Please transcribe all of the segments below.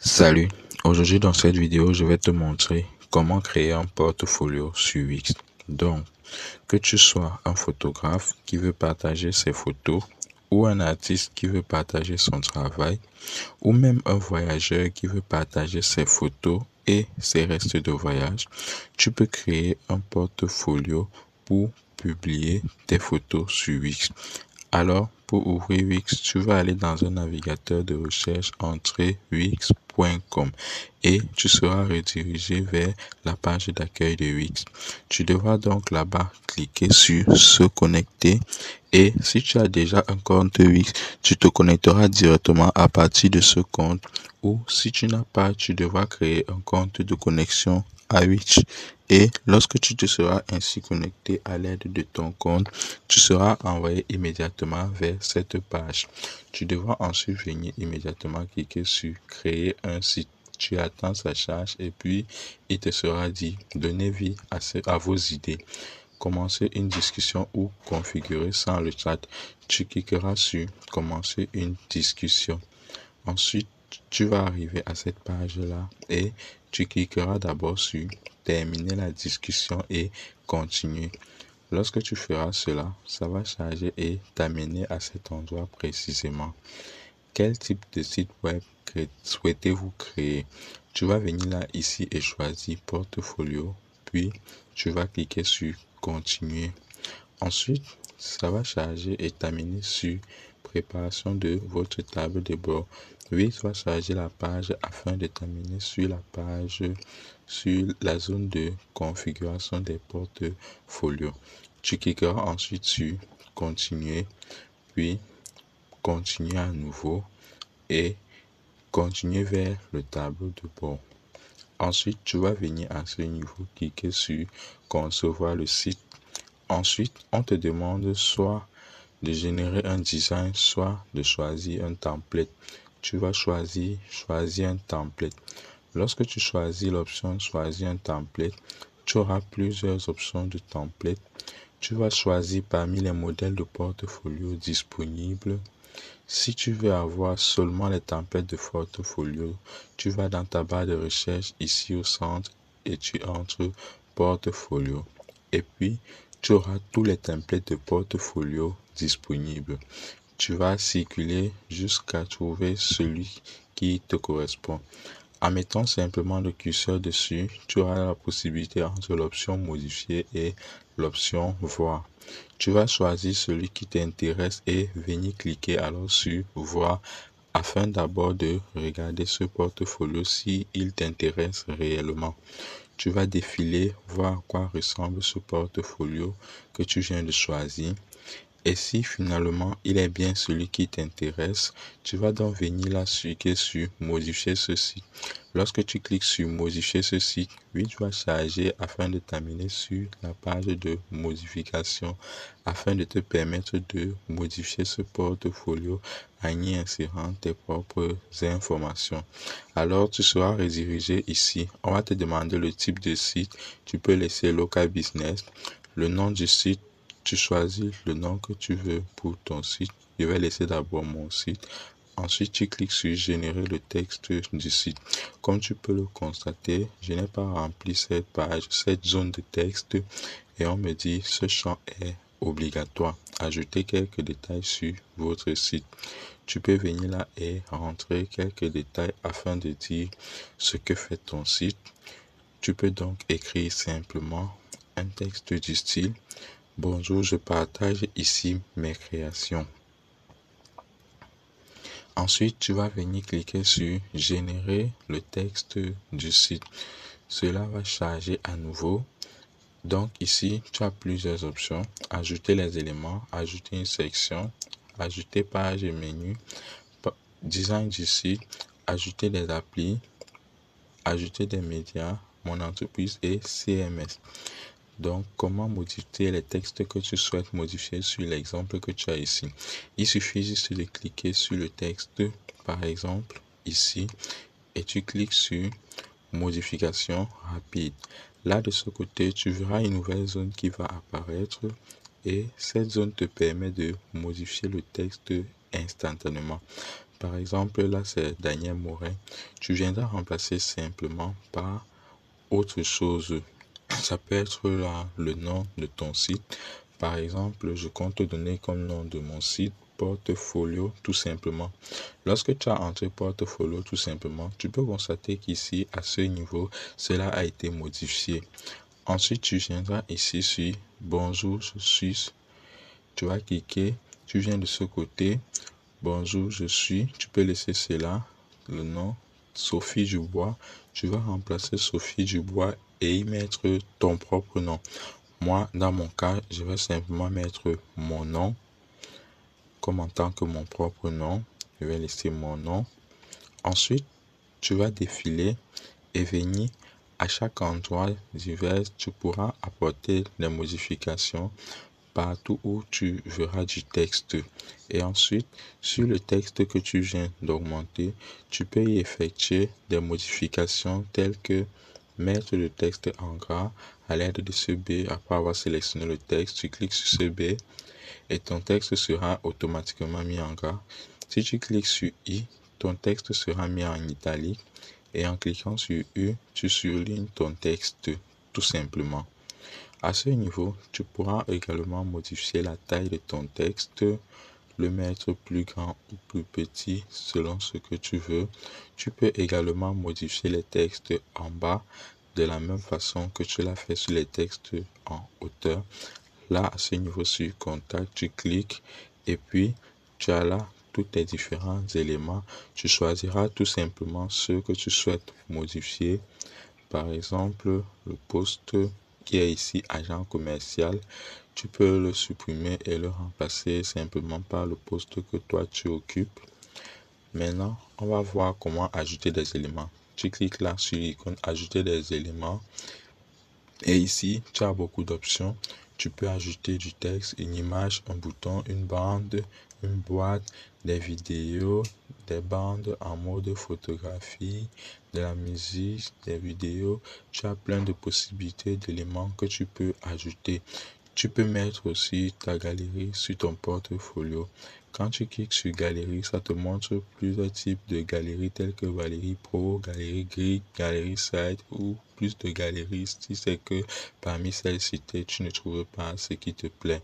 Salut, aujourd'hui dans cette vidéo, je vais te montrer comment créer un portfolio sur Wix. Donc, que tu sois un photographe qui veut partager ses photos ou un artiste qui veut partager son travail ou même un voyageur qui veut partager ses photos et ses restes de voyage, tu peux créer un portfolio pour publier tes photos sur Wix. Alors, pour ouvrir Wix, tu vas aller dans un navigateur de recherche, entrer wix.com et tu seras redirigé vers la page d'accueil de Wix. Tu devras donc là-bas cliquer sur se connecter et si tu as déjà un compte Wix, tu te connecteras directement à partir de ce compte ou si tu n'as pas, tu devras créer un compte de connexion à Wix. Et lorsque tu te seras ainsi connecté à l'aide de ton compte, tu seras envoyé immédiatement vers cette page. Tu devras ensuite venir immédiatement cliquer sur créer un site. Tu attends sa charge et puis il te sera dit donnez vie à vos idées. Commencer une discussion ou configurer sans le chat. Tu cliqueras sur commencer une discussion. Ensuite, tu vas arriver à cette page-là et tu cliqueras d'abord sur terminer la discussion et continuer. Lorsque tu feras cela, ça va charger et t'amener à cet endroit précisément. Quel type de site web souhaitez-vous créer? Tu vas venir là ici et choisir portfolio, puis tu vas cliquer sur continuer. Ensuite, ça va charger et t'amener sur préparation de votre table de bord. Wix va charger la page afin de t'amener sur la page, sur la zone de configuration des portfolios. Tu cliqueras ensuite sur continuer, puis continuer à nouveau et continuer vers le tableau de bord. Ensuite, tu vas venir à ce niveau cliquer sur concevoir le site. Ensuite, on te demande soit de générer un design, soit de choisir un template. Tu vas choisir un template. Lorsque tu choisis l'option choisir un template, tu auras plusieurs options de template. Tu vas choisir parmi les modèles de portfolio disponibles. Si tu veux avoir seulement les templates de portfolio, tu vas dans ta barre de recherche ici au centre et tu entres portfolio. Et puis, tu auras tous les templates de portfolio disponibles. Tu vas circuler jusqu'à trouver celui qui te correspond. En mettant simplement le curseur dessus, tu auras la possibilité entre l'option modifier et l'option voir. Tu vas choisir celui qui t'intéresse et venir cliquer alors sur voir afin d'abord de regarder ce portfolio si il t'intéresse réellement. Tu vas défiler, voir à quoi ressemble ce portfolio que tu viens de choisir. Et si finalement il est bien celui qui t'intéresse, tu vas donc venir là cliquer sur modifier ceci. Lorsque tu cliques sur modifier ceci, Wix va charger afin de t'amener sur la page de modification afin de te permettre de modifier ce portfolio en y insérant tes propres informations. Alors tu seras redirigé ici. On va te demander le type de site. Tu peux laisser local business, le nom du site. Tu choisis le nom que tu veux pour ton site. Je vais laisser d'abord mon site. Ensuite, tu cliques sur générer le texte du site. Comme tu peux le constater, je n'ai pas rempli cette page, cette zone de texte et on me dit ce champ est obligatoire. Ajoutez quelques détails sur votre site. Tu peux venir là et rentrer quelques détails afin de dire ce que fait ton site. Tu peux donc écrire simplement un texte du style bonjour, je partage ici mes créations. Ensuite, tu vas venir cliquer sur générer le texte du site. Cela va charger à nouveau. Donc ici, tu as plusieurs options. Ajouter les éléments, ajouter une section, ajouter page et menu, design du site, ajouter des applis, ajouter des médias, mon entreprise et CMS. Donc, comment modifier les textes que tu souhaites modifier sur l'exemple que tu as ici? Il suffit juste de cliquer sur le texte, par exemple, ici, et tu cliques sur modification rapide. Là, de ce côté, tu verras une nouvelle zone qui va apparaître et cette zone te permet de modifier le texte instantanément. Par exemple, là, c'est Daniel Morin. Tu viendras remplacer simplement par autre chose. Ça peut être là, le nom de ton site. Par exemple, je compte te donner comme nom de mon site portfolio tout simplement. Lorsque tu as entré portfolio tout simplement, tu peux constater qu'ici, à ce niveau, cela a été modifié. Ensuite, tu viendras ici sur bonjour, je suis. Tu vas cliquer, tu viens de ce côté. Bonjour, je suis. Tu peux laisser cela, le nom, Sophie Dubois. Tu vas remplacer Sophie Dubois et y mettre ton propre nom. Moi, dans mon cas, je vais simplement mettre mon nom comme en tant que mon propre nom. Je vais laisser mon nom. Ensuite, tu vas défiler et venir à chaque endroit divers. Tu pourras apporter des modifications partout où tu verras du texte. Et ensuite, sur le texte que tu viens d'augmenter, tu peux y effectuer des modifications telles que mettre le texte en gras à l'aide de ce B. Après avoir sélectionné le texte, tu cliques sur ce B et ton texte sera automatiquement mis en gras. Si tu cliques sur I, ton texte sera mis en italique et en cliquant sur U, tu surlignes ton texte tout simplement. À ce niveau, tu pourras également modifier la taille de ton texte, le mettre plus grand ou plus petit selon ce que tu veux. Tu peux également modifier les textes en bas de la même façon que tu l'as fait sur les textes en hauteur. Là, à ce niveau sur contact, tu cliques et puis tu as là tous tes différents éléments. Tu choisiras tout simplement ce que tu souhaites modifier. Par exemple, le poste qui est ici agent commercial, tu peux le supprimer et le remplacer simplement par le poste que toi tu occupes. Maintenant, on va voir comment ajouter des éléments. Tu cliques là sur l'icône ajouter des éléments et ici tu as beaucoup d'options. Tu peux ajouter du texte, une image, un bouton, une bande, une boîte, des vidéos, des bandes en mode photographie, de la musique, des vidéos. Tu as plein de possibilités d'éléments que tu peux ajouter. Tu peux mettre aussi ta galerie sur ton portfolio. Quand tu cliques sur galerie, ça te montre plusieurs types de galeries telles que Galerie Pro, Galerie Grid, Galerie Site ou plus de galeries si c'est que parmi celles citées, tu ne trouves pas ce qui te plaît.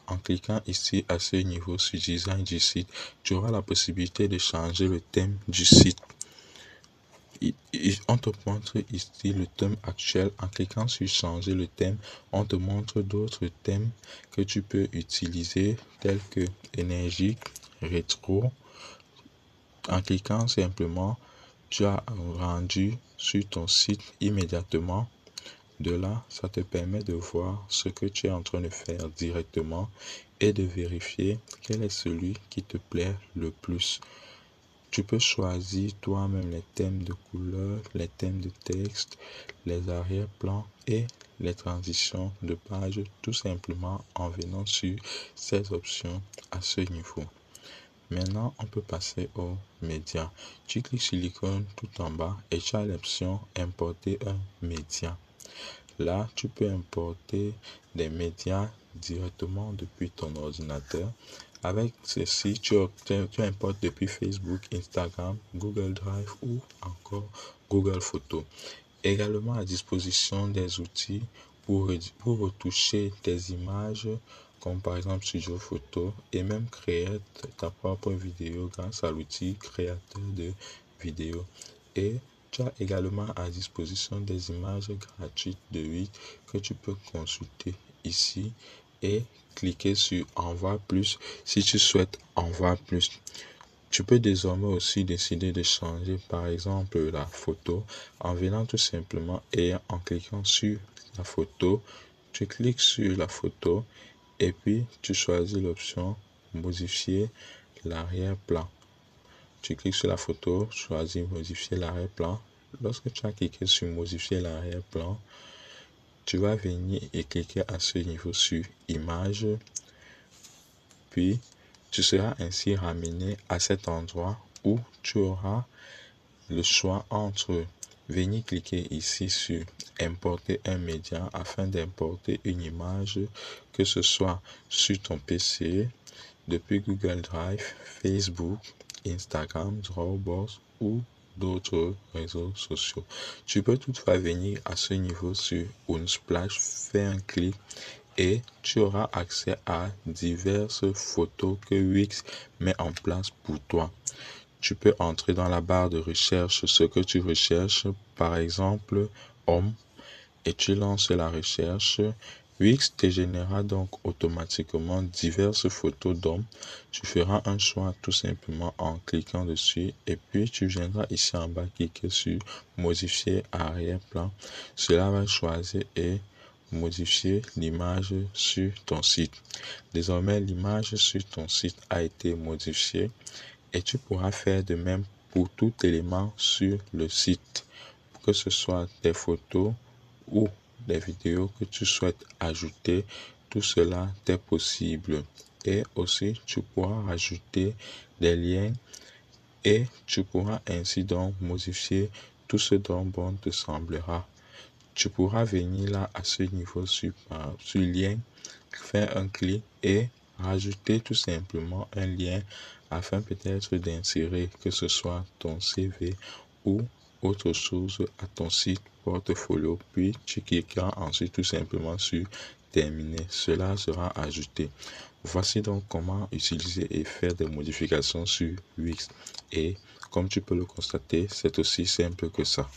En cliquant ici à ce niveau sur Design du site, tu auras la possibilité de changer le thème du site. On te montre ici le thème actuel. En cliquant sur changer le thème, on te montre d'autres thèmes que tu peux utiliser tels que énergique, rétro. En cliquant simplement, tu as rendu sur ton site immédiatement. De là, ça te permet de voir ce que tu es en train de faire directement et de vérifier quel est celui qui te plaît le plus. Tu peux choisir toi-même les thèmes de couleur, les thèmes de texte, les arrière-plans et les transitions de page tout simplement en venant sur ces options à ce niveau. Maintenant, on peut passer aux médias. Tu cliques sur l'icône tout en bas et tu as l'option importer un média. Là, tu peux importer des médias directement depuis ton ordinateur. Avec ceci, tu importes depuis Facebook, Instagram, Google Drive ou encore Google Photos. Également à disposition des outils pour retoucher tes images, comme par exemple Studio Photo, et même créer ta propre vidéo grâce à l'outil créateur de vidéo. Et tu as également à disposition des images gratuites de 8 que tu peux consulter ici et cliquer sur envoie plus si tu souhaites envoie plus. Tu peux désormais aussi décider de changer par exemple la photo en venant tout simplement et en cliquant sur la photo. Tu cliques sur la photo et puis tu choisis l'option modifier l'arrière-plan. Tu cliques sur la photo, choisis modifier l'arrière-plan. Lorsque tu as cliqué sur modifier l'arrière-plan, tu vas venir et cliquer à ce niveau sur image. Puis, tu seras ainsi ramené à cet endroit où tu auras le choix entre venir cliquer ici sur importer un média afin d'importer une image, que ce soit sur ton PC, depuis Google Drive, Facebook, Instagram, Dropbox ou d'autres réseaux sociaux. Tu peux toutefois venir à ce niveau sur Unsplash, faire un clic et tu auras accès à diverses photos que Wix met en place pour toi. Tu peux entrer dans la barre de recherche ce que tu recherches, par exemple homme, et tu lances la recherche. Wix te générera donc automatiquement diverses photos d'hommes. Tu feras un choix tout simplement en cliquant dessus et puis tu viendras ici en bas cliquer sur modifier arrière-plan. Cela va choisir et modifier l'image sur ton site. Désormais, l'image sur ton site a été modifiée et tu pourras faire de même pour tout élément sur le site, que ce soit des photos ou des vidéos que tu souhaites ajouter, tout cela t'est possible. Et aussi, tu pourras rajouter des liens et tu pourras ainsi donc modifier tout ce dont bon te semblera. Tu pourras venir là à ce niveau sur lien, faire un clic et rajouter tout simplement un lien afin peut-être d'insérer que ce soit ton CV ou autre chose à ton site portfolio. Puis tu cliqueras ensuite tout simplement sur terminer. Cela sera ajouté. Voici donc comment utiliser et faire des modifications sur Wix. Et comme tu peux le constater, c'est aussi simple que ça.